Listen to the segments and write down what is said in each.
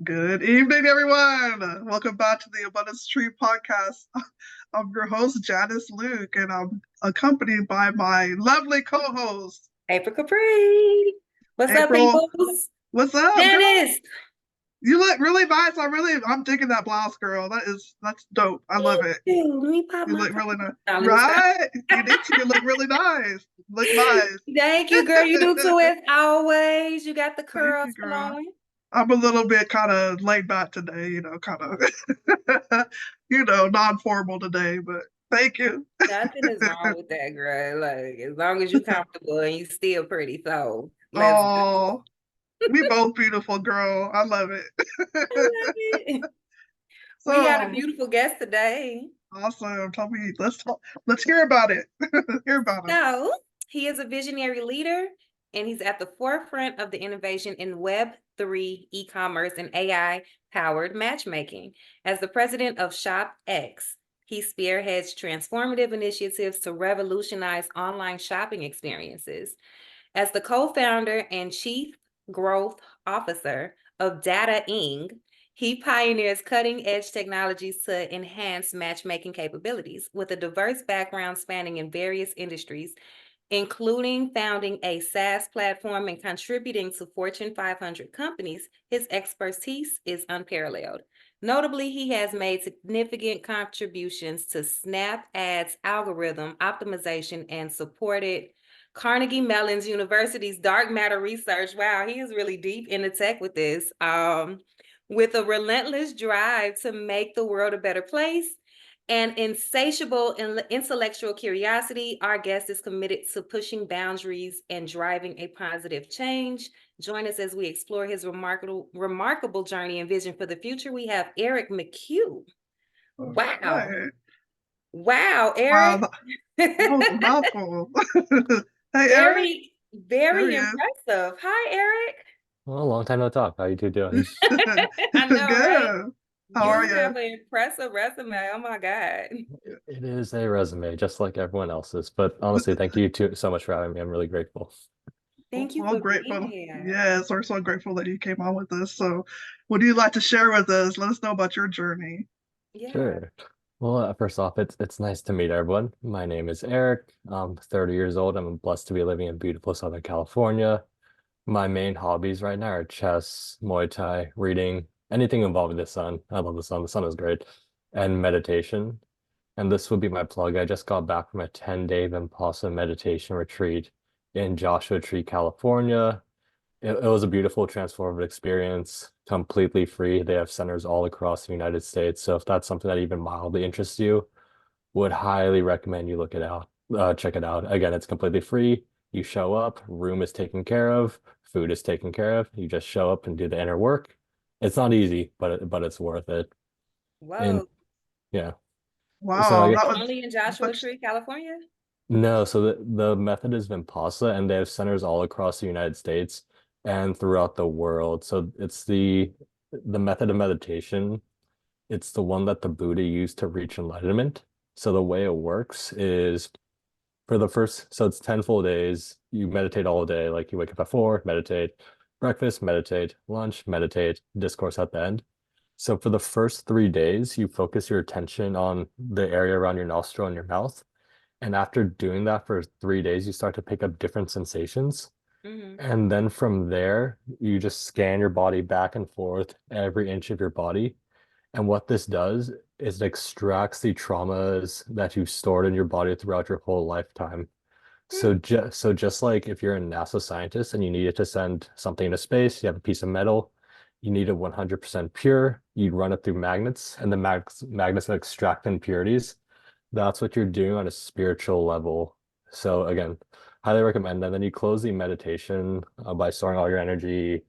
Good evening, everyone. Welcome back to the Abundance Tree podcast. I'm your host, Janice Luke, and I'm accompanied by my lovely co-host, April Capri. What's up, April. peoples? What's up, girl? Janice. You look really nice. I'm digging that blouse, girl. That's dope. I love it. Let me pop You my look really nice. Let me stop. Right? You need to. You look really nice. Look nice. Thank you, girl. You do too as always. You got the Thank curls you, girl. flowing. I'm a little bit kind of laid back today, kind of, non-formal today, but thank you. Nothing is wrong with that, girl. Like, as long as you're comfortable and you still pretty, so let's go. Oh, we both beautiful, girl. I love it. I love it. We got a So beautiful guest today. awesome. Tell me, let's talk. Let's hear about it. Hear about it. So he is a visionary leader and he's at the forefront of the innovation in Web3, e-commerce, and AI-powered matchmaking. As the president of ShopX, he spearheads transformative initiatives to revolutionize online shopping experiences. As the co-founder and chief growth officer of Data Ing, he pioneers cutting-edge technologies to enhance matchmaking capabilities. With a diverse background spanning in various industries, including founding a SaaS platform and contributing to Fortune 500 companies, his expertise is unparalleled. Notably, he has made significant contributions to Snap Ads algorithm optimization and supported Carnegie Mellon University's dark matter research. Wow, he is really deep in the tech with this. With a relentless drive to make the world a better place and insatiable intellectual curiosity, our guest is committed to pushing boundaries and driving a positive change. Join us as we explore his remarkable journey and vision for the future. We have Eric McHugh. All Wow. right. Wow, Wow, Eric. that was a mouthful. Hey, Eric. Very, There he very is. impressive. Hi, Eric. Well, long time no talk. How you two doing? I know, right? Good. How are You you? have an impressive resume. Oh my God. It is a resume, just like everyone else's. But honestly, thank you so much for having me. I'm really grateful. Thank you Well, for being grateful. here. Yes, we're so grateful that you came on with us. So, what do you like to share with us? Let us know about your journey. Yeah. Sure. Well, first off, it's nice to meet everyone. My name is Eric. I'm 30 years old. I'm blessed to be living in beautiful Southern California. My main hobbies right now are chess, Muay Thai, reading, anything involving the sun. I love the sun. The sun is great. And meditation. And this would be my plug. I just got back from a 10-day Vipassana meditation retreat in Joshua Tree, California. It was a beautiful, transformative experience, completely free. They have centers all across the United States. So if that's something that even mildly interests you, would highly recommend you look it out, check it out. Again, it's completely free. You show up, room is taken care of, food is taken care of. You just show up and do the inner work. It's not easy, but it's worth it. And Whoa. yeah. So Wow, I that was Only in Joshua much. Tree, California? No, so the method is Vipassana, and they have centers all across the United States and throughout the world. So it's the method of meditation. It's the one that the Buddha used to reach enlightenment. So the way it works is for the first, so it's 10 full days. You meditate all day, like you wake up at 4, meditate, breakfast, meditate, lunch, meditate, discourse at the end. So for the first 3 days, you focus your attention on the area around your nostril and your mouth. And after doing that for 3 days, you start to pick up different sensations. Mm-hmm. And then from there, you just scan your body back and forth, every inch of your body. And what this does is it extracts the traumas that you've stored in your body throughout your whole lifetime. So just like if you're a NASA scientist and you needed to send something into space, you have a piece of metal, you need it 100% pure, you'd run it through magnets, and the magnets extract impurities. That's what you're doing on a spiritual level. So again, highly recommend. And then you close the meditation by storing all your energy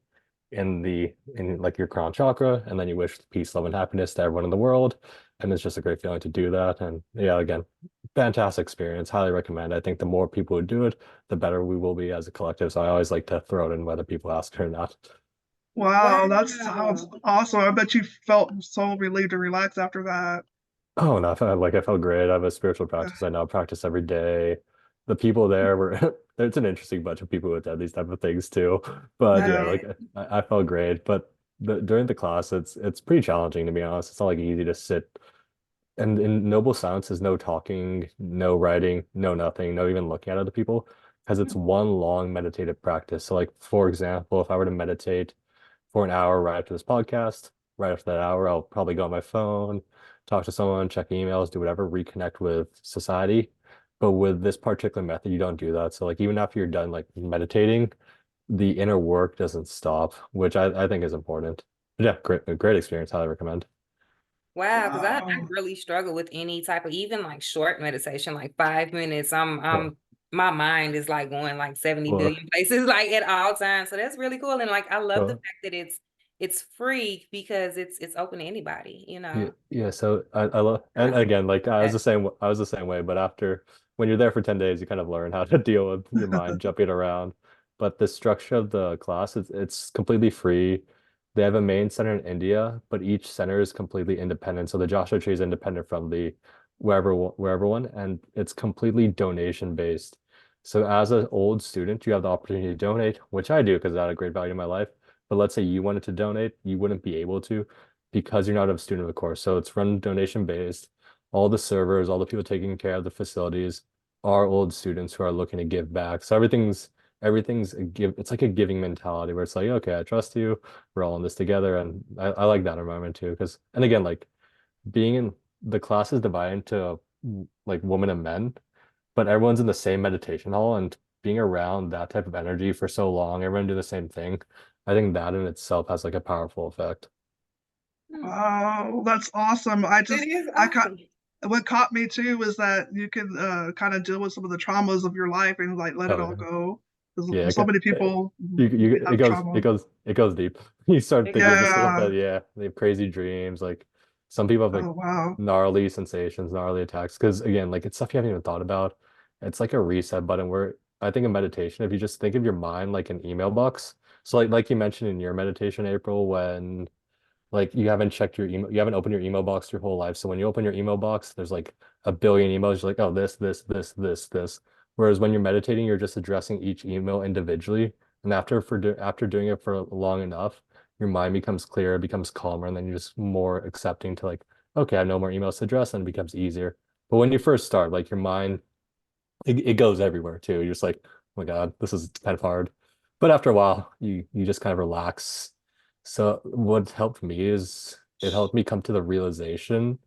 in like your crown chakra, and then you wish peace, love, and happiness to everyone in the world. And it's just a great feeling to do that. And yeah, again, fantastic experience. Highly recommend. I think the more people who do it, the better we will be as a collective. So I always like to throw it in whether people ask it or not. Wow, that sounds Wow. awesome. I bet you felt so relieved and relaxed after that. Oh, no, I felt great. I have a spiritual practice. I now practice every day. The people there were, it's an interesting bunch of people who attend these type of things too. But I Yeah, yeah, bet. like I felt great. But during the class, it's pretty challenging to be honest. It's not like easy to sit and in noble silence is no talking, no writing, no nothing, no even looking at other people, because it's one long meditative practice. So like for example, if I were to meditate for an hour right after this podcast, right after that hour, I'll probably go on my phone, talk to someone, check emails, do whatever, reconnect with society. But with this particular method, you don't do that. So like even after you're done like meditating, the inner work doesn't stop, which I think is important. But yeah, great experience. Highly recommend. Wow, because I Wow. really struggle with any type of even like short meditation, like 5 minutes. Yeah. My mind is like going like 70 Well, billion places like at all times. So that's really cool. And like I love the well, fact that it's free because it's open to anybody, yeah, yeah. So I love, And I and again, like that. I was the same way. But after when you're there for 10 days, you kind of learn how to deal with your mind jumping around. But the structure of the class, it's completely free. They have a main center in India, but each center is completely independent. So the Joshua Tree is independent from the wherever one, and it's completely donation based. So as an old student, you have the opportunity to donate, which I do because it had a great value in my life. But let's say you wanted to donate, you wouldn't be able to because you're not a student of the course. So it's run donation based. All the servers, all the people taking care of the facilities are old students who are looking to give back. So everything's a give. It's like a giving mentality where it's like, okay, I trust you. We're all in this together, and I like that environment too. Because and again, like being in the class is divided into like women and men, but everyone's in the same meditation hall and being around that type of energy for so long, everyone do the same thing. I think that in itself has like a powerful effect. Hmm. Wow, that's awesome. It is I caught, awesome. what caught me too was that you can kind of deal with some of the traumas of your life and like let it all Oh, go. yeah, Because so many people it have goes, trauma. it goes deep. You start It thinking goes of just deep. stuff that, Yeah. yeah, they have crazy dreams. Like some people have like Oh, wow. gnarly sensations, gnarly attacks. Because again, like it's stuff you haven't even thought about. It's like a reset button where I think in meditation, if you just think of your mind like an email box. So like you mentioned in your meditation, April, when like you haven't checked your email, you haven't opened your email box your whole life. So when you open your email box, there's like a billion emails. You're like, oh, this. Whereas when you're meditating, you're just addressing each email individually. And after doing it for long enough, your mind becomes clearer, becomes calmer, and then you're just more accepting to like, okay, I have no more emails to address, and it becomes easier. But when you first start, like your mind, it goes everywhere too. You're just like, oh my God, this is kind of hard. But after a while, you just kind of relax. So what helped me is it helped me come to the realization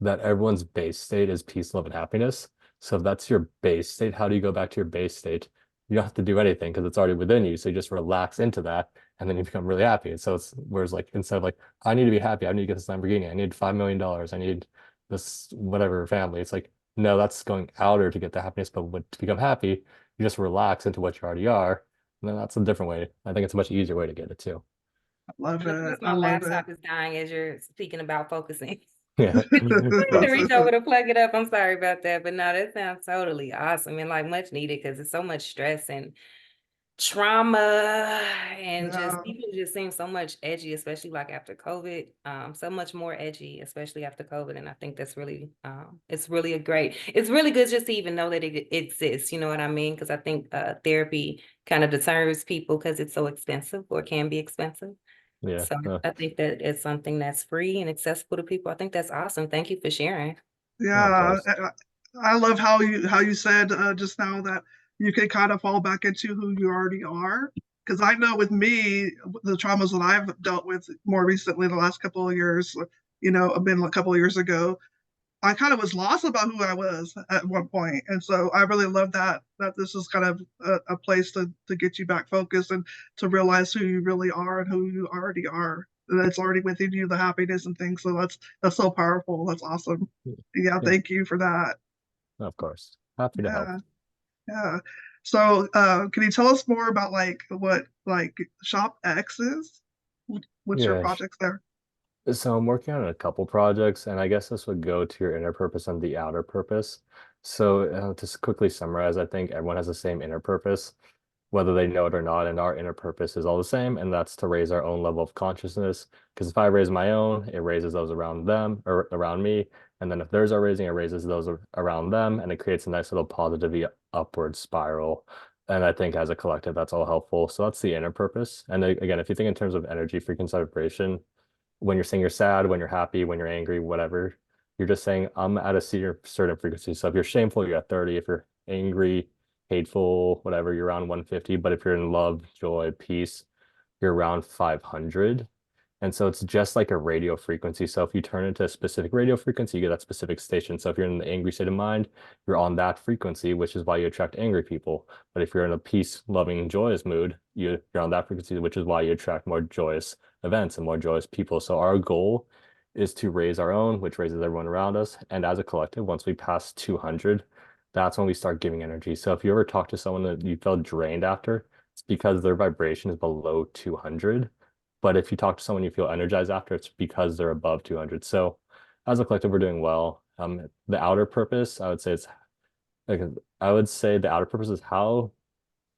that everyone's base state is peace, love, and happiness. So if that's your base state, how do you go back to your base state? You don't have to do anything because it's already within you. So you just relax into that and then you become really happy. And so it's whereas like instead of like, I need to be happy, I need to get this Lamborghini, I need $5 million, I need this whatever family. It's like, no, that's going outer to get the happiness, but to become happy, you just relax into what you already are. And then that's a different way. I think it's a much easier way to get it too. I love And of it. course, I my love it. laptop is dying as you're speaking about focusing. Yeah. I need to reach Classic. over to plug it up. I'm sorry about that, but no, that sounds totally awesome and like much needed because it's so much stress and trauma and just Yeah. people just seem so much edgy, especially like after COVID. So much more edgy, especially after COVID. And I think that's really it's really it's really good just to even know that it exists, you know what I mean? Because I think therapy kind of deters people because it's so expensive or can be expensive. Yeah. So I think that it's something that's free and accessible to people. I think that's awesome. Thank you for sharing. No, of Yeah, course. I love how you said just now that you can kind of fall back into who you already are. Because I know with me, the traumas that I've dealt with more recently, the last couple of years, I've been a couple of years ago, I kind of was lost about who I was at one point, and so I really love that this is kind of a place to get you back focused and to realize who you really are and who you already are. That's already within you, the happiness and things. So that's so powerful. That's awesome. Yeah, Yeah, thank you for that. of course. Happy to help. Yeah, yeah. So, can you tell us more about like what like ShopX is? What's your Yeah. projects there? So I'm working on a couple projects, and I guess this would go to your inner purpose and the outer purpose. So to quickly summarize, I think everyone has the same inner purpose, whether they know it or not, and our inner purpose is all the same, and that's to raise our own level of consciousness. Because if I raise my own, it raises those around them or around me, and then if theirs are raising, it raises those around them, and it creates a nice little positively upward spiral. And I think as a collective, that's all helpful. So that's the inner purpose. And again, if you think in terms of energy, frequency, vibration, when you're saying you're sad, when you're happy, when you're angry, whatever, you're just saying I'm at a certain frequency. So if you're shameful, you're at 30. If you're angry, hateful, whatever, you're around 150. But if you're in love, joy, peace, you're around 500. And so it's just like a radio frequency. So if you turn into a specific radio frequency, you get that specific station. So if you're in the angry state of mind, you're on that frequency, which is why you attract angry people. But if you're in a peace, loving, joyous mood, you're on that frequency, which is why you attract more joyous events and more joyous people. So our goal is to raise our own, which raises everyone around us. And as a collective, once we pass 200, that's when we start giving energy. So if you ever talk to someone that you felt drained after, it's because their vibration is below 200. But if you talk to someone you feel energized after, it's because they're above 200. So as a collective, we're doing well. The outer purpose, I would say it's like, I would say the outer purpose is how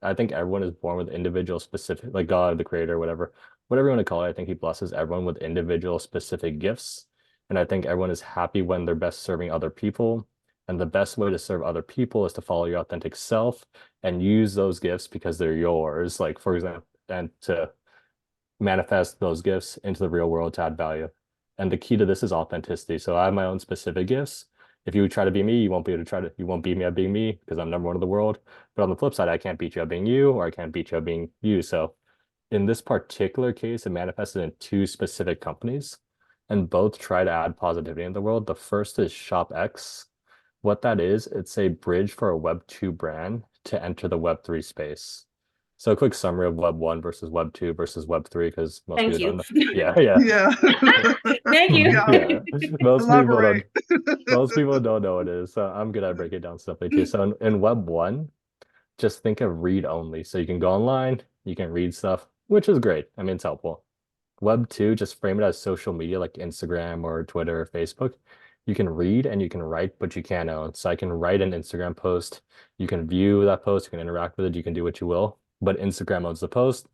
I think everyone is born with individual specific, like God, the creator, whatever you want to call it. I think he blesses everyone with individual specific gifts. And I think everyone is happy when they're best serving other people. And the best way to serve other people is to follow your authentic self and use those gifts because they're yours. Like, for example, and to manifest those gifts into the real world to add value. And the key to this is authenticity. So I have my own specific gifts. If you try to be me, you won't be able to you won't beat me at being me because I'm number one in the world. But on the flip side, I can't beat you at being you, or I can't beat you at being you. So in this particular case, it manifested in two specific companies, and both try to add positivity in the world. The first is ShopX. What that is, it's a bridge for a Web2 brand to enter the Web3 space. So a quick summary of Web 1 versus Web 2 versus Web 3, because most Thank people you. don't know. Yeah, yeah. Yeah. Thank you. Yeah. Elaborate. Most people don't know what it is. So I'm gonna break it down simply too. So in Web 1, just think of read only. So you can go online, you can read stuff, which is great. I mean, it's helpful. Web 2, just frame it as social media like Instagram or Twitter or Facebook. You can read and you can write, but you can't own. So I can write an Instagram post. You can view that post, you can interact with it, you can do what you will. But Instagram owns the post.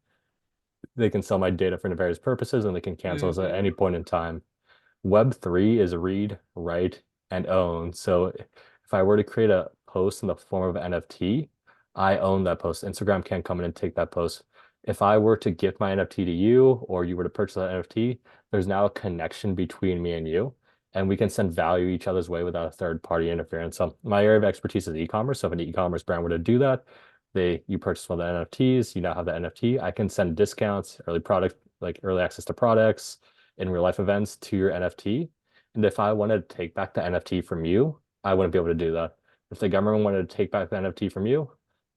They can sell my data for various purposes and they can cancel us at any point in time. Web 3 is read, write, and own. So if I were to create a post in the form of an NFT, I own that post. Instagram can't come in and take that post. If I were to gift my NFT to you, or you were to purchase that NFT, there's now a connection between me and you, and we can send value each other's way without a third party interference. So my area of expertise is e-commerce. So if an e-commerce brand were to do that, you purchase one of the NFTs, you now have the NFT. I can send discounts, early access to products, in real life events to your NFT. And if I wanted to take back the NFT from you, I wouldn't be able to do that. If the government wanted to take back the NFT from you,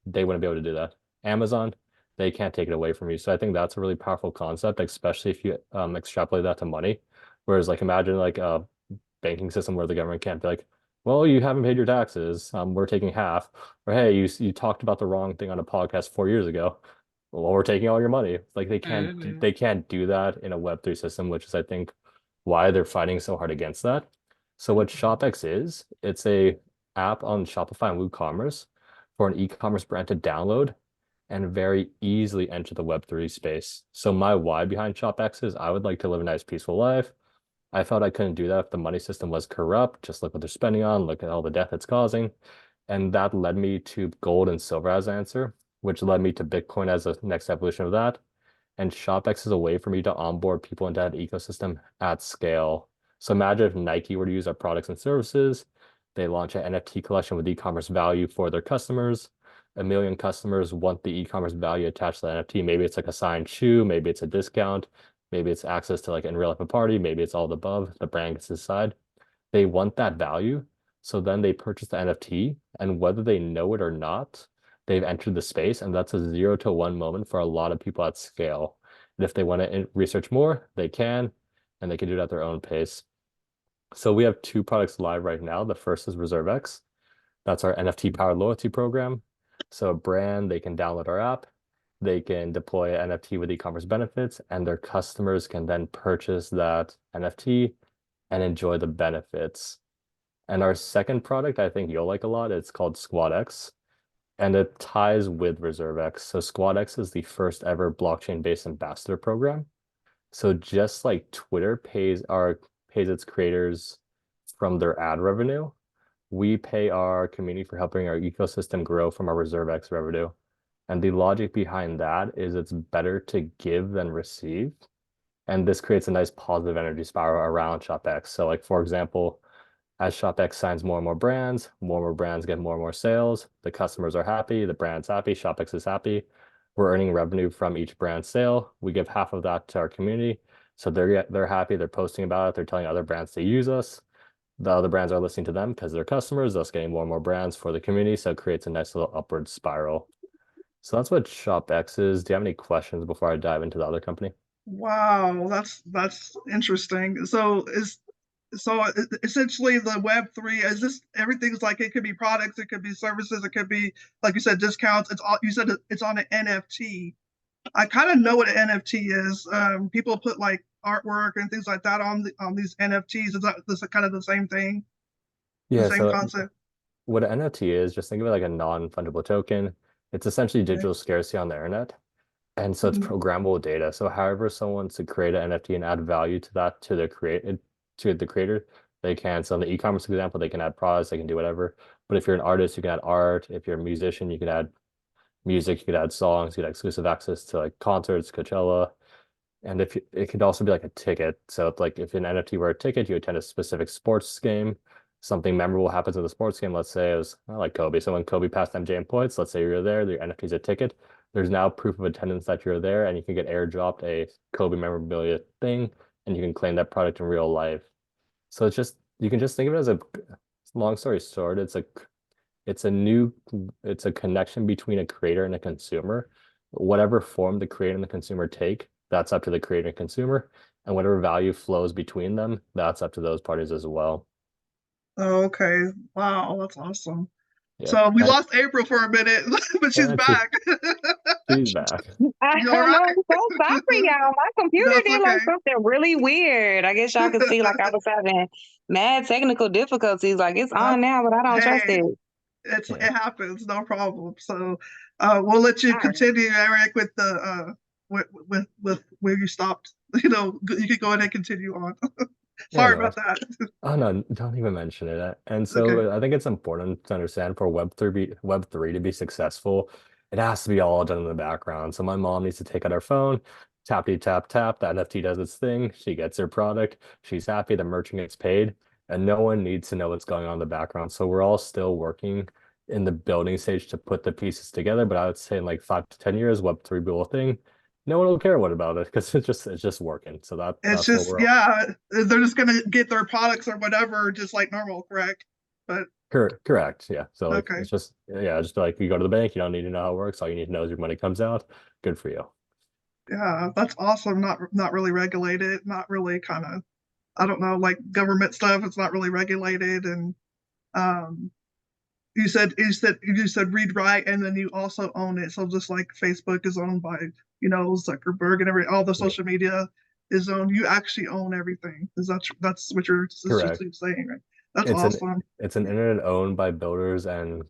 they wouldn't be able to do that. Amazon, they can't take it away from you. So I think that's a really powerful concept, especially if you extrapolate that to money. Whereas like imagine like a banking system where the government can't be like, well, you haven't paid your taxes. We're taking half. Or hey, you talked about the wrong thing on a podcast 4 years ago. Well, we're taking all your money. Like they can't do that in a Web3 system, which is I think why they're fighting so hard against that. So what ShopX is, it's a app on Shopify and WooCommerce for an e-commerce brand to download and very easily enter the Web3 space. So my why behind ShopX is I would like to live a nice, peaceful life. I felt I couldn't do that if the money system was corrupt. Just look what they're spending on, look at all the death it's causing. And that led me to gold and silver as an answer, which led me to Bitcoin as the next evolution of that. And ShopX is a way for me to onboard people into that ecosystem at scale. So imagine if Nike were to use our products and services, they launch an NFT collection with e-commerce value for their customers. 1 million customers want the e-commerce value attached to the NFT. Maybe it's like a signed shoe, maybe it's a discount, maybe it's access to like in real life a party, maybe it's all the above, the brand gets to decide. They want that value. So then they purchase the NFT, and whether they know it or not, they've entered the space, and that's a 0 to 1 moment for a lot of people at scale. And if they want to research more, they can, and they can do it at their own pace. So we have 2 products live right now. The first is ReserveX. That's our NFT-powered loyalty program. So a brand, they can download our app, they can deploy an NFT with e-commerce benefits, and their customers can then purchase that NFT and enjoy the benefits. And our second product, I think you'll like a lot, it's called SquadX, and it ties with ReserveX. So SquadX is the first ever blockchain-based ambassador program. So just like Twitter pays its creators from their ad revenue, we pay our community for helping our ecosystem grow from our ReserveX revenue. And the logic behind that is it's better to give than receive. And this creates a nice positive energy spiral around ShopX. So like, for example, as ShopX signs more and more brands get more and more sales. The customers are happy, the brand's happy, ShopX is happy. We're earning revenue from each brand sale. We give half of that to our community. So they're happy, they're posting about it, they're telling other brands to use us. The other brands are listening to them because they're customers, thus getting more and more brands for the community. So it creates a nice little upward spiral. So that's what ShopX is. Do you have any questions before I dive into the other company? Wow, that's interesting. Essentially the Web3 is this everything's like it could be products, it could be services, it could be like you said discounts. It's all you said it's on an NFT. I kind of know what an NFT is. People put like artwork and things like that on these NFTs. Is that this kind of the same thing? The Yeah, same so concept? what an NFT is, just think of it like a non-fungible token. It's essentially Okay. digital scarcity on the internet. And so it's Mhm. programmable data. So however someone wants to create an NFT and add value to that to the creator, they can. So in the e-commerce example, they can add products, they can do whatever. But if you're an artist, you can add art. If you're a musician, you can add music, you could add songs, you could have exclusive access to like concerts, Coachella. And if you, it could also be like a ticket. So it's like if an NFT were a ticket, you attend a specific sports game, something memorable happens in the sports game. Let's say it was like Kobe. So when Kobe passed MJ in points, let's say you're there, the NFT is a ticket. There's now proof of attendance that you're there, and you can get airdropped a Kobe memorabilia thing, and you can claim that product in real life. So it's just you can just think of it as a long story short, it's a new it's a connection between a creator and a consumer. Whatever form the creator and the consumer take, that's up to the creator and consumer. And whatever value flows between them, that's up to those parties as well. Oh, okay. Wow, that's awesome. Yeah. So we lost April for a minute, but she's And back. she's back. I You all don't know. right? I'm so sorry, y'all. My computer That's did okay. like something really weird. I guess y'all could see like I was having mad technical difficulties. Like it's on now, but I don't trust Hey, it. it Yeah. happens, no problem. So we'll let you All right. continue, Eric, with the with where you stopped. You know, you can go ahead and continue on. Yeah, Sorry no. about that. Oh no, don't even mention it. And Okay. so I think it's important to understand for Web3 to be successful, it has to be all done in the background. So my mom needs to take out her phone, tap, tap, the NFT does its thing, she gets her product, she's happy, the merchant gets paid, and no one needs to know what's going on in the background. So we're all still working in the building stage to put the pieces together. But I would say in like 5 to 10 years, Web3 will be a thing. No one will care what about it because it's just working. So It's that's what just we're all. yeah, they're just gonna get their products or whatever just like normal, correct? But Correct. Yeah. So like okay. it's just yeah, just like you go to the bank, you don't need to know how it works. All you need to know is your money comes out. Good for you. Yeah, that's awesome. Not really regulated, not really kind of I don't know, like government stuff. It's not really regulated, and um, you said read write, and then you also own it. So just like Facebook is owned by Zuckerberg and all the Yeah. social media is owned. You actually own everything. Is that's what you're Correct. essentially saying, right? That's It's an awesome. it's an internet owned by builders and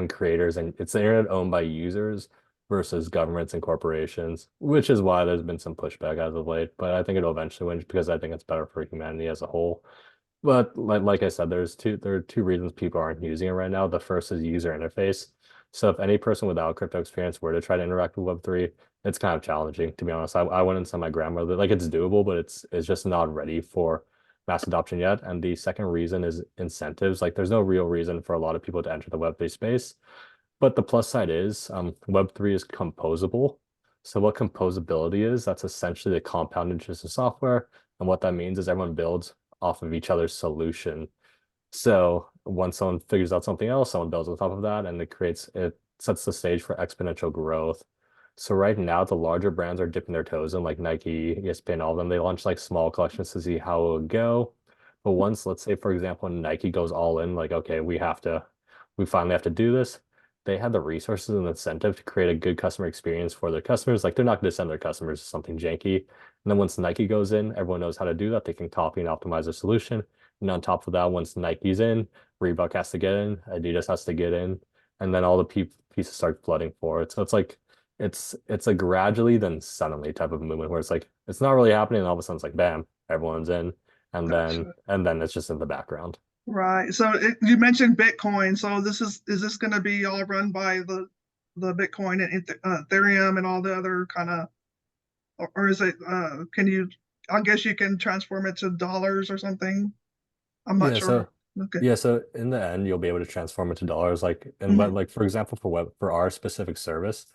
creators, and it's the internet owned by users versus governments and corporations, which is why there's been some pushback as of late. But I think it'll eventually win because I think it's better for humanity as a whole. But like I said, there are two reasons people aren't using it right now. The first is user interface. So if any person without crypto experience were to try to interact with Web3, it's kind of challenging, to be honest. I wouldn't tell my grandmother like it's doable, but it's just not ready for mass adoption yet. And the second reason is incentives. Like there's no real reason for a lot of people to enter the Web3 space. But the plus side is Web3 is composable. So what composability is, that's essentially the compound interest of software. And what that means is everyone builds off of each other's solution. So once someone figures out something else, someone builds on top of that, and it sets the stage for exponential growth. So right now, the larger brands are dipping their toes in, like Nike, ESPN, all of them. They launch like small collections to see how it would go. But once, let's say, for example, Nike goes all in, like, okay, we finally have to do this. They have the resources and incentive to create a good customer experience for their customers. Like they're not going to send their customers to something janky. And then once Nike goes in, everyone knows how to do that. They can copy and optimize their solution. And on top of that, once Nike's in, Reebok has to get in, Adidas has to get in, and then all the pieces start flooding for it. So it's like it's a gradually then suddenly type of movement where it's like it's not really happening, and all of a sudden it's like bam, everyone's in, Gotcha. and then it's just in the background. Right. So you mentioned Bitcoin. So is this going to be all run by the Bitcoin and Ethereum and all the other kind of, or is it, can you, I guess you can transform it to dollars or something? I'm not Yeah, sure. so Okay. yeah, so in the end, you'll be able to transform it to dollars. Like, and Mhm. like for example, for our specific service,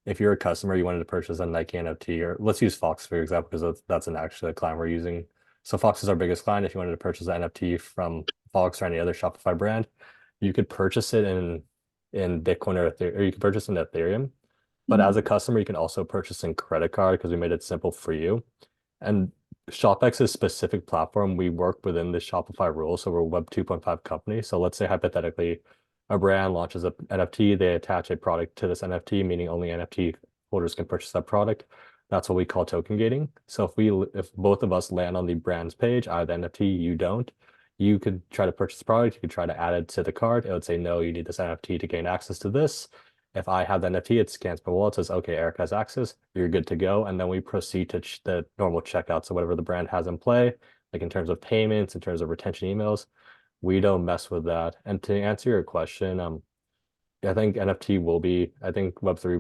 if you're a customer, you wanted to purchase a Nike NFT, or let's use Fox for example, because that's an actually a client we're using. So Fox is our biggest client. If you wanted to purchase an NFT from Fox or any other Shopify brand, you could purchase it in Bitcoin or Ethereum, or you could purchase in Ethereum. But as Mhm. a customer, you can also purchase in credit card because we made it simple for you. And ShopX's specific platform, we work within the Shopify rules. So we're a Web 2.5 company. So let's say hypothetically, a brand launches an NFT, they attach a product to this NFT, meaning only NFT holders can purchase that product. That's what we call token gating. So if both of us land on the brand's page, I have the NFT, you don't, you could try to purchase the product, you could try to add it to the cart. It would say, no, you need this NFT to gain access to this. If I have the NFT, it scans my wallet, says, okay, Eric has access, you're good to go. And then we proceed to the normal checkout. So whatever the brand has in play, like in terms of payments, in terms of retention emails, we don't mess with that. And to answer your question, I think I think Web3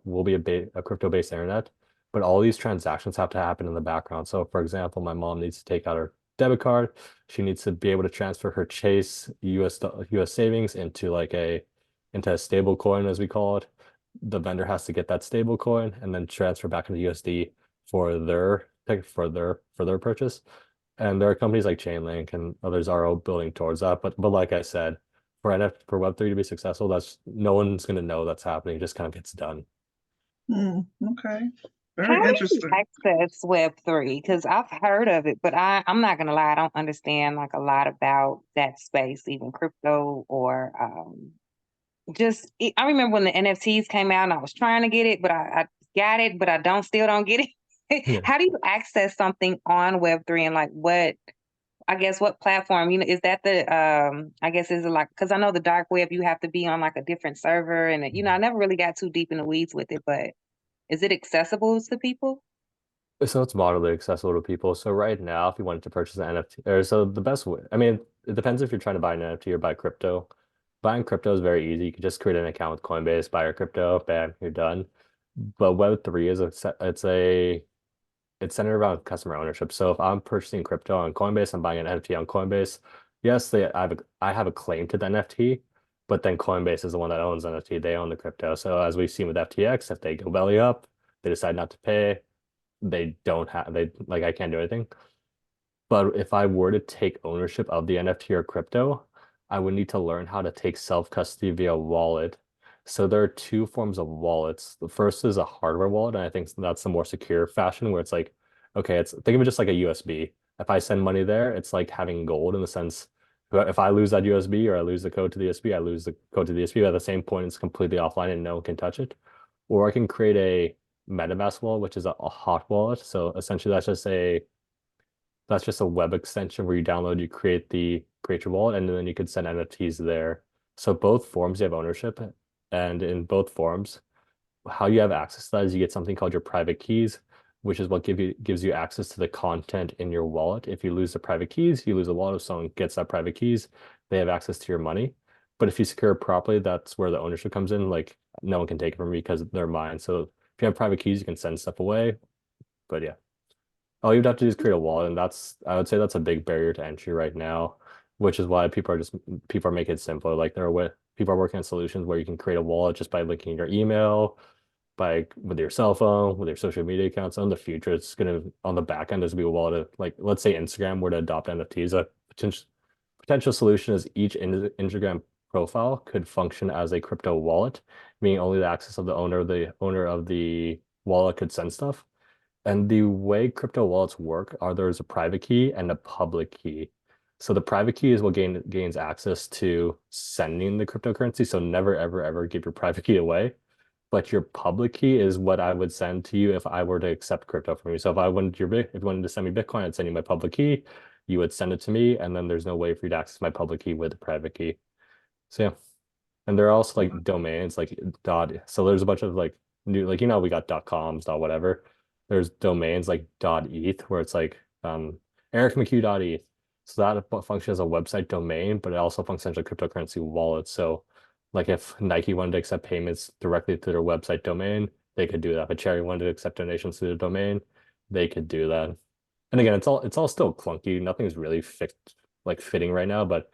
will be a crypto-based internet, but all these transactions have to happen in the background. So for example, my mom needs to take out her debit card. She needs to be able to transfer her Chase US savings into a stable coin, as we call it. The vendor has to get that stable coin and then transfer back into USD for their purchase. And there are companies like Chainlink and others are all building towards that. But like I said, for Web3 to be successful, that's no one's going to know that's happening. It just kind of gets done. Okay. How Very do you interesting. access Web3? Because I've heard of it, but I'm not gonna lie, I don't understand like a lot about that space, even crypto or I remember when the NFTs came out and I was trying to get it, but I got it, but I still don't get it. Yeah. How do you access something on Web3 and like what platform, is that I guess is it like, because I know the dark web, you have to be on like a different server and I never really got too deep in the weeds with it, but is it accessible to people? So it's moderately accessible to people. So right now, if you wanted to purchase an NFT, or so the best way, I mean, it depends if you're trying to buy an NFT or buy crypto. Buying crypto is very easy. You can just create an account with Coinbase, buy your crypto, bam, you're done. But Web3 is it's centered around customer ownership. So if I'm purchasing crypto on Coinbase, I'm buying an NFT on Coinbase. Yes, I have a claim to the NFT, but then Coinbase is the one that owns the NFT. They own the crypto. So as we've seen with FTX, if they go belly up, they decide not to pay, they like I can't do anything. But if I were to take ownership of the NFT or crypto, I would need to learn how to take self-custody via wallet. So there are two forms of wallets. The first is a hardware wallet, and I think that's the more secure fashion where it's like, okay, think of it just like a USB. If I send money there, it's like having gold in the sense, if I lose that USB or I lose the code to the USB, I lose the code to the USB. At the same point, it's completely offline and no one can touch it. Or I can create a MetaMask wallet, which is a hot wallet. So essentially, that's just a web extension where you download, create your wallet, and then you could send NFTs there. So both forms you have ownership, and in both forms, how you have access to that is you get something called your private keys, which is what gives you access to the content in your wallet. If you lose the private keys, you lose the wallet. If someone gets that private keys, they have access to your money. But if you secure it properly, that's where the ownership comes in. Like no one can take it from you because they're mine. So if you have private keys, you can send stuff away. But yeah. All you'd have to do is create a wallet, and I would say that's a big barrier to entry right now, which is why people are making it simpler. Like people are working on solutions where you can create a wallet just by linking your email, with your cell phone, with your social media accounts. In the future, it's gonna on the back end, there's gonna be a wallet of, like, let's say Instagram were to adopt NFTs, a potential solution is each Instagram profile could function as a crypto wallet, meaning only the access of the owner of the wallet could send stuff. And the way crypto wallets work are there's a private key and a public key. So the private key is what gains access to sending the cryptocurrency. So never, ever, ever give your private key away. But your public key is what I would send to you if I were to accept crypto from you. So if you wanted to send me Bitcoin, I'd send you my public key. You would send it to me, and then there's no way for you to access my public key with the private key. So yeah. And there are also like domains like so there's a bunch of like new, like, we got .coms, whatever. There's domains like .eth where it's like Eric McHugh.eth. So that functions as a website domain, but it also functions as a cryptocurrency wallet. So Like if Nike wanted to accept payments directly to their website domain, they could do that. If Cherry wanted to accept donations to the domain, they could do that. And again, it's all still clunky. Nothing's really fitting right now, but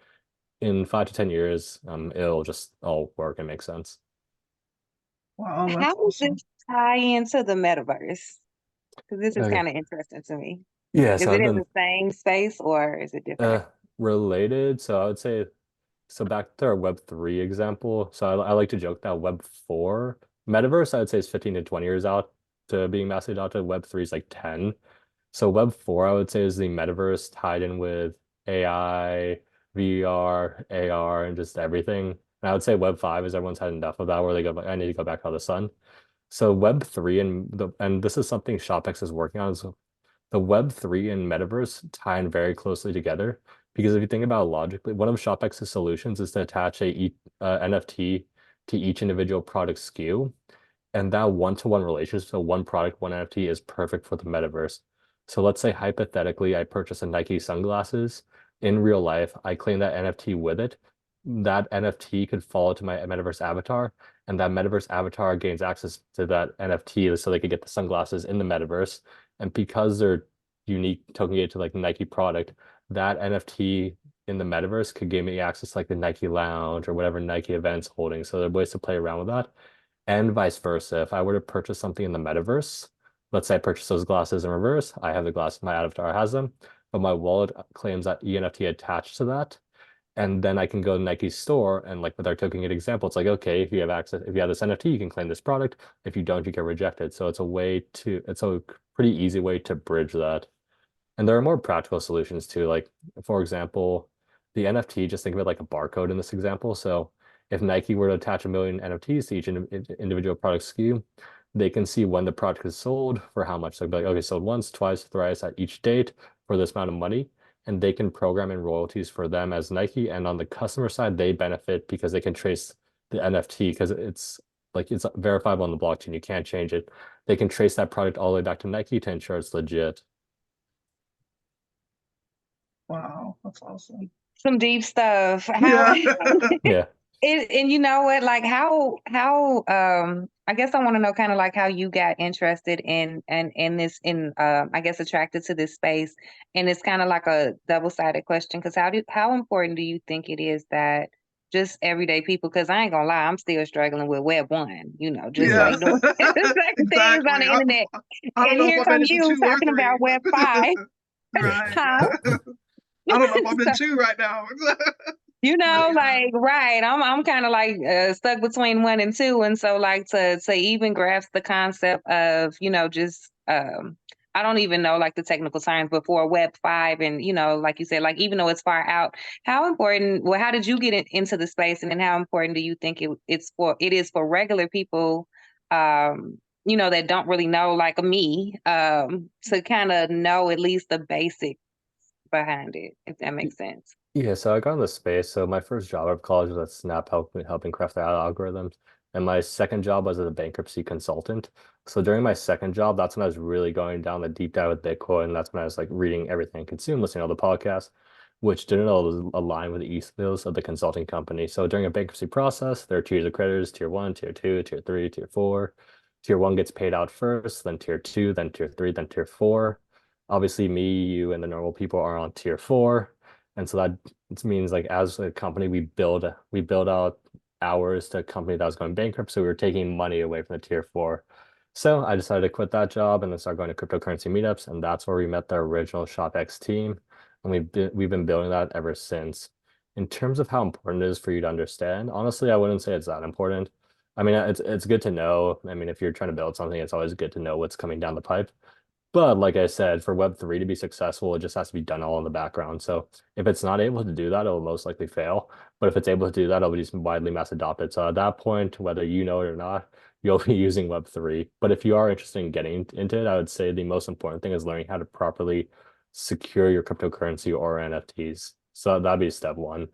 in 5 to 10 years, it'll just all work and make sense. Wow, that's How does awesome. this tie into the metaverse? Because this is Okay. kind of interesting to me. Yeah, Is so it I've in been the same space or is it different? related. So I would say, so back to our Web3 example. So I like to joke that Web4 metaverse, I would say, is 15 to 20 years out to being massively adopted. Web3 is like 10. So Web4, I would say, is the metaverse tied in with AI, VR, AR, and just everything. And I would say Web5 is everyone's had enough of that, where they go, I need to go back out of the sun. So Web3 and this is something ShopX is working on. So the Web3 and metaverse tie in very closely together, because if you think about it logically, one of ShopX's solutions is to attach NFT to each individual product SKU. And that one-to-one relationship, so one product, one NFT, is perfect for the metaverse. So let's say hypothetically, I purchase a Nike sunglasses. In real life, I claim that NFT with it. That NFT could fall to my metaverse avatar, and that metaverse avatar gains access to that NFT so they could get the sunglasses in the metaverse. And because they're unique, token to like the Nike product, that NFT in the metaverse could give me access to like the Nike Lounge or whatever Nike events holding. So there are ways to play around with that. And vice versa. If I were to purchase something in the metaverse, let's say I purchase those glasses in reverse, I have the glasses, my avatar has them, but my wallet claims that NFT attached to that. And then I can go to Nike's store and like with our token gate example, it's like, okay, if you have access, if you have this NFT, you can claim this product. If you don't, you get rejected. So it's a pretty easy way to bridge that. And there are more practical solutions too. Like, for example, the NFT, just think of it like a barcode in this example. So if Nike were to attach 1 million NFTs to each individual product SKU, they can see when the product is sold for how much. So they'd be like, okay, sold once, twice, thrice at each date for this amount of money. And they can program in royalties for them as Nike. And on the customer side, they benefit because they can trace the NFT because it's verifiable on the blockchain. You can't change it. They can trace that product all the way back to Nike to ensure it's legit. Wow, that's awesome. Some deep stuff. Yeah. Yeah. And you know what, like how I guess I want to know kind of like how you got interested in this I guess attracted to this space. And it's kind of like a double-sided question, because how important do you think it is that just everyday people, because I ain't gonna lie, I'm still struggling with Web 1, just Yeah. like doing certain things on Exactly. the internet. I don't And know if here I'm come into you 2 or talking 3. about Web 5. Right. Huh? I don't know if I'm in So, 2 right now. But yeah. like, right. I'm kind of like stuck between 1 and 2. And so like to even grasp the concept of, just I don't even know like the technical terms before Web 5, and like you said, like even though it's far out, how did you get into the space, and then how important do you think it is for regular people that don't really know, like me, to kind of know at least the basics behind it, if that makes sense. Yeah, so I got into space. So my first job out of college was at Snap helping craft the algorithms. And my second job was as a bankruptcy consultant. So during my second job, that's when I was really going down the deep dive with Bitcoin. That's when I was like reading everything I consumed, listening to all the podcasts, which didn't all align with the ethos of the consulting company. So during a bankruptcy process, there are tiers of creditors: tier 1, tier 2, tier 3, tier 4. Tier 1 gets paid out first, then tier 2, then tier 3, then tier 4. Obviously, me, you, and the normal people are on tier 4. And so that means like as a company, we build out hours to a company that was going bankrupt. So we were taking money away from the tier 4. So I decided to quit that job and then start going to cryptocurrency meetups. And that's where we met the original ShopX team. And we've been building that ever since. In terms of how important it is for you to understand, honestly, I wouldn't say it's that important. I mean, it's good to know. I mean, if you're trying to build something, it's always good to know what's coming down the pipe. But like I said, for Web3 to be successful, it just has to be done all in the background. So if it's not able to do that, it will most likely fail. But if it's able to do that, it'll be just widely mass adopted. So at that point, whether you know it or not, you'll be using Web3. But if you are interested in getting into it, I would say the most important thing is learning how to properly secure your cryptocurrency or NFTs. So that'd be step 1.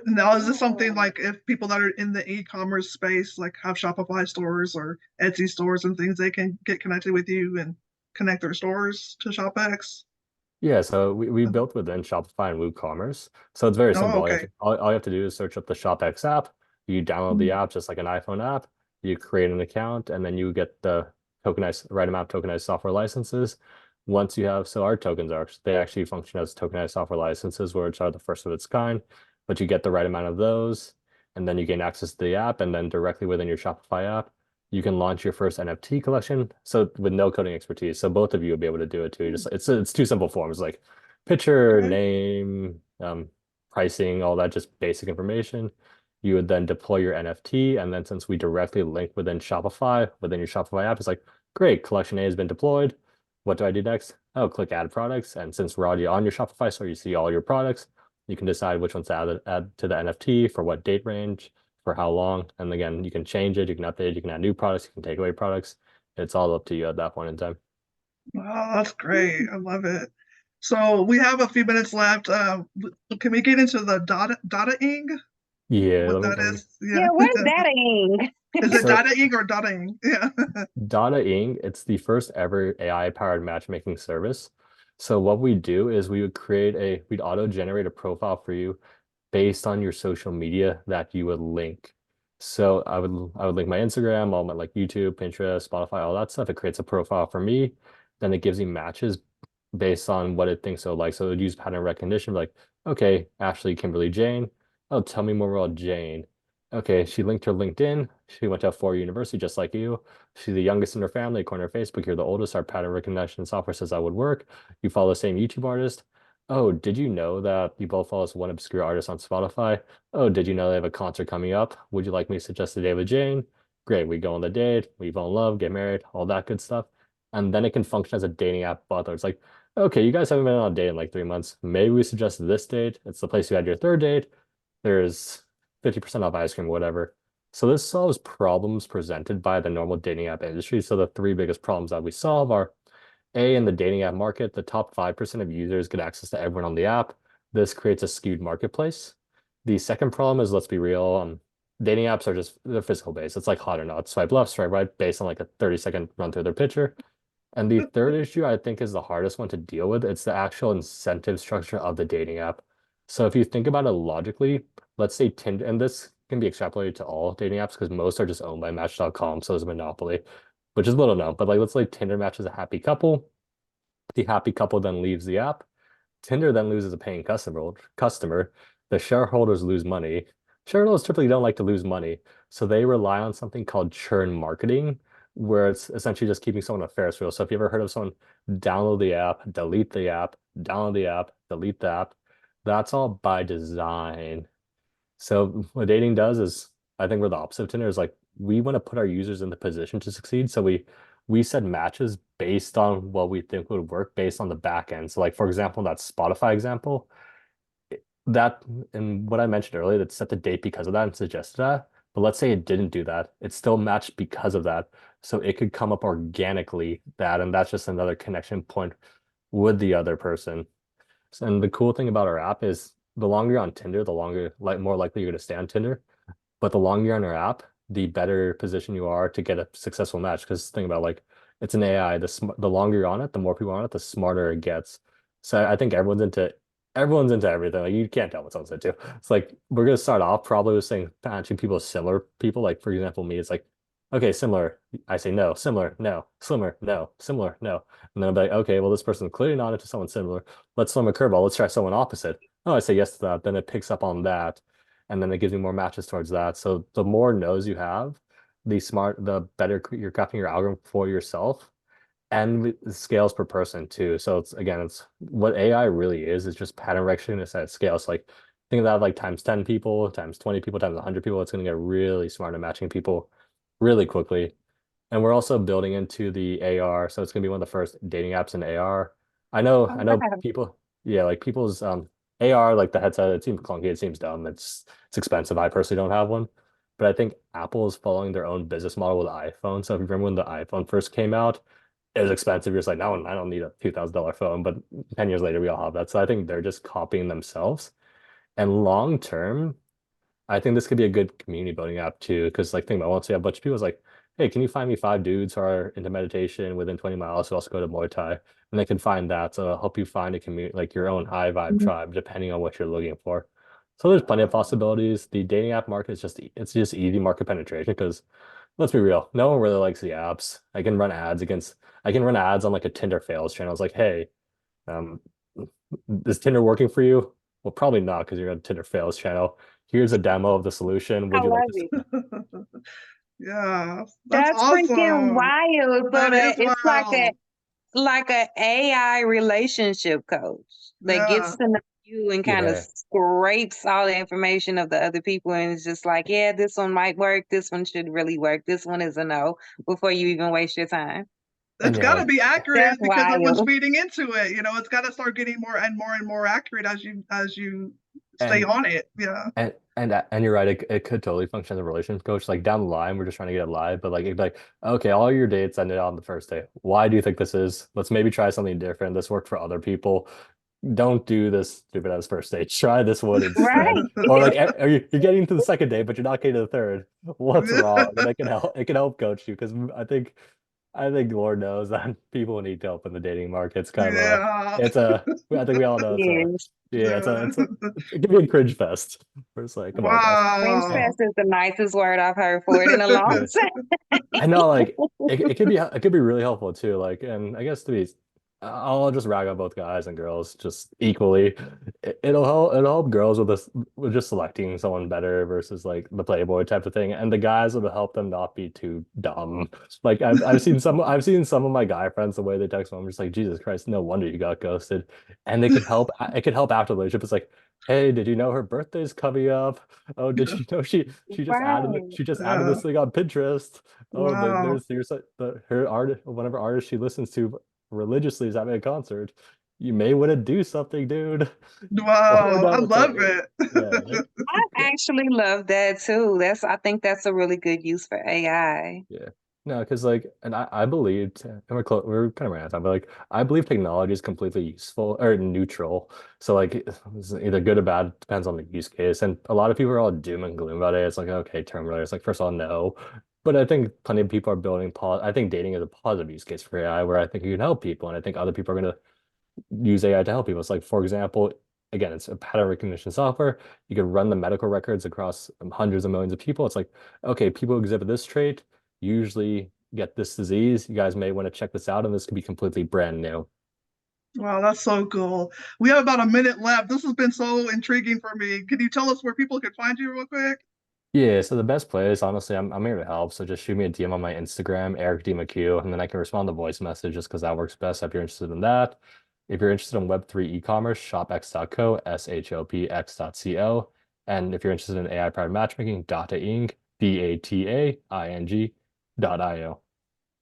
Now, is this something like if people that are in the e-commerce space, like have Shopify stores or Etsy stores and things, they can get connected with you and connect their stores to ShopX? Yeah, so we built within Shopify and WooCommerce. So it's very Oh, simple. okay. All you have to do is search up the ShopX app. You download the Mm. app just like an iPhone app. You create an account, and then you get the right amount of tokenized software licenses. Once you have, so our tokens are, they actually function as tokenized software licenses, which are the first of its kind, but you get the right amount of those, and then you gain access to the app, and then directly within your Shopify app, you can launch your first NFT collection. So with no coding expertise, so both of you will be able to do it too. Just it's two simple forms like picture, Okay. name, pricing, all that, just basic information. You would then deploy your NFT, and then since we directly link within Shopify, within your Shopify app, it's like, great, collection A has been deployed. What do I do next? Oh, click add products. And since we're already on your Shopify store, you see all your products. You can decide which ones to add to the NFT for what date range, for how long. And again, you can change it, you can update it, you can add new products, you can take away products. It's all up to you at that point in time. Wow, that's great. I love it. So we have a few minutes left. Can we get into the data-ing? Yeah, What let that me is? Yeah. Yeah, what is that ing? Is it so data-ing or data-ing? Yeah. Data Inc., it's the first ever AI-powered matchmaking service. So what we do is we'd auto-generate a profile for you based on your social media that you would link. So I would link my Instagram, all my like YouTube, Pinterest, Spotify, all that stuff. It creates a profile for me. Then it gives me matches based on what it thinks so like. So it would use pattern recognition, like, okay, Ashley, Kimberly, Jane. Oh, tell me more about Jane. Okay, she linked her LinkedIn. She went to a four university just like you. She's the youngest in her family, according to her Facebook. You're the oldest. Our pattern recognition software says that would work. You follow the same YouTube artist. Oh, did you know that you both follow this one obscure artist on Spotify? Oh, did you know they have a concert coming up? Would you like me to suggest a date with Jane? Great, we go on the date, we fall in love, get married, all that good stuff. And then it can function as a dating app butler. It's like, okay, you guys haven't been on a date in like 3 months. Maybe we suggest this date. It's the place you had your third date. There's 50% off ice cream, whatever. So this solves problems presented by the normal dating app industry. So the three biggest problems that we solve are A, in the dating app market, the top 5% of users get access to everyone on the app. This creates a skewed marketplace. The second problem is, let's be real, dating apps are just, they're physical based. It's like hot or not, swipe left, swipe right, based on like a 30-second run through their picture. And the third issue I think is the hardest one to deal with. It's the actual incentive structure of the dating app. So if you think about it logically, let's say Tinder, and this can be extrapolated to all dating apps because most are just owned by Match.com, so it's a monopoly, which is little known. But like, let's say Tinder matches a happy couple. The happy couple then leaves the app. Tinder then loses a paying customer. The shareholders lose money. Shareholders typically don't like to lose money, so they rely on something called churn marketing, where it's essentially just keeping someone on a Ferris wheel. So if you ever heard of someone download the app, delete the app, download the app, delete the app, that's all by design. So what dating does is, I think we're the opposite of Tinder, is like we want to put our users in the position to succeed. So we set matches based on what we think would work based on the back end. So like for example, that Spotify example, that and what I mentioned earlier, that set the date because of that and suggested that. But let's say it didn't do that. It still matched because of that. So it could come up organically that, and that's just another connection point with the other person. And the cool thing about our app is the longer you're on Tinder, the longer, like, more likely you're going to stay on Tinder. But the longer you're on our app, the better position you are to get a successful match. Because think about, like, it's an AI. The longer you're on it, the more people are on it, the smarter it gets. So I think everyone's into everything. Like, you can't tell what someone's into. It's like we're gonna start off probably with saying matching people with similar people. Like for example, me, it's like, okay, similar. I say no, similar, no, similar, no, similar, no. And then I'll be like, okay, well, this person's clearly not into someone similar. Let's throw them a curveball. Let's try someone opposite. Oh, I say yes to that. Then it picks up on that. And then it gives me more matches towards that. So the more no's you have, the better you're crafting your algorithm for yourself, and the scales per person too. So it's, again, it's what AI really is just pattern recognition at scale. It's like, think of that like times 10 people, times 20 people, times 100 people. It's going to get really smart at matching people really quickly. And we're also building into the AR. So it's going to be one of the first dating apps in AR. I know Wow. people, yeah, like people's AR, like the headset, it seems clunky, it seems dumb, it's expensive. I personally don't have one. But I think Apple is following their own business model with the iPhone. So if you remember when the iPhone first came out, it was expensive. You're just like, no, I don't need a $2,000 phone. But 10 years later, we all have that. So I think they're just copying themselves. And long term, I think this could be a good community building app too. Because like think about, once you have a bunch of people, it's like, hey, can you find me 5 dudes who are into meditation within 20 miles who also go to Muay Thai? And they can find that. So it'll help you find a community, like your own high vibe Mhm. tribe, depending on what you're looking for. So there's plenty of possibilities. The dating app market is just easy market penetration because let's be real, no one really likes the apps. I can run ads on like a Tinder fails channel. It's like, hey, um, is Tinder working for you? Well, probably not because you're on Tinder fails channel. Here's a demo of the solution. I Would you like love to? it. Yeah, that's That's freaking awesome. wild. So That is it's wild. like a AI relationship coach that Yeah, gets to know you and kind of Yeah. scrapes all the information of the other people and it's just like, yeah, this one might work, this one should really work, this one is a no, before you even waste your time. And it's yeah, got to like be accurate That's because everyone's wild. feeding into it. It's got to start getting more and more accurate as you stay and on it. Yeah. and you're right, it could totally function as a relationship coach. Like down the line, we're just trying to get it live, but like it'd be like, okay, all your dates ended on the first day. Why do you think this is? Let's maybe try something different. This worked for other people. Don't do this stupid as first date. Try this one instead. Right. Or like you're getting to the second date, but you're not getting to the third. What's wrong? And it can help coach you because I think Lord knows that people need help in the dating market. It's kind of Yeah. I think we all know Yes. yeah, Yeah. it can be a cringe fest. Where it's like, come on, guys. Fringe Wow. fest is the nicest word I've heard for it in a long Yeah. time. I know, like it could be really helpful too. Like, and I guess I'll just rag on both guys and girls just equally. It'll help girls with just selecting someone better versus like the Playboy type of thing, and the guys will help them not be too dumb. Like I've seen some of my guy friends the way they text me. I'm just like, Jesus Christ, no wonder you got ghosted. And they could help. It could help after the relationship. It's like, hey, did you know her birthday's coming up? Oh, did you know Right. she just added Yeah. this thing on Pinterest? Oh, Wow. there's her artist, whatever artist she listens to religiously is having a concert. You may want to do something, dude. Or Wow. I no, it's like, love it. yeah, I yeah, actually love that too. I think that's a really good use for AI. yeah. No, because like, and I believed, and we're kind of running out of time, but like, I believe technology is completely useful or neutral. So like, it's either good or bad, depends on the use case. And a lot of people are all doom and gloom about it. It's like, okay, Terminator. It's like, first of all, no. But I think plenty of people are building, I think dating is a positive use case for AI, where I think you can help people, and I think other people are going to use AI to help people. It's like, for example, again, it's a pattern recognition software. You can run the medical records across hundreds of millions of people. It's like, okay, people who exhibit this trait usually get this disease. You guys may want to check this out, and this could be completely brand new. Wow, that's so cool. We have about a minute left. This has been so intriguing for me. Can you tell us where people can find you real quick? Yeah, so the best place, honestly, I'm here to help. So just shoot me a DM on my Instagram, Eric D. McHugh, and then I can respond to voice message just because that works best if you're interested in that. If you're interested in Web3 e-commerce, shopx.co, shopx.co. And if you're interested in AI powered matchmaking, dataing, dataing.io.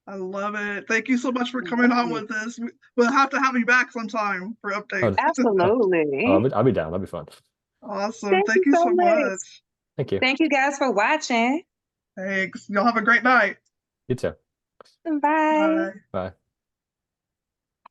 I love it. Thank you so much for coming on Right. with this. We'll have to have you back sometime for Oh, updates. oh, Absolutely. I'll be down. That'll be fun. Awesome. Thank you Thank you so so much. much. Thank you. Thank you guys for watching. Thanks. Y'all have a great night. You too. Bye. Bye. Bye.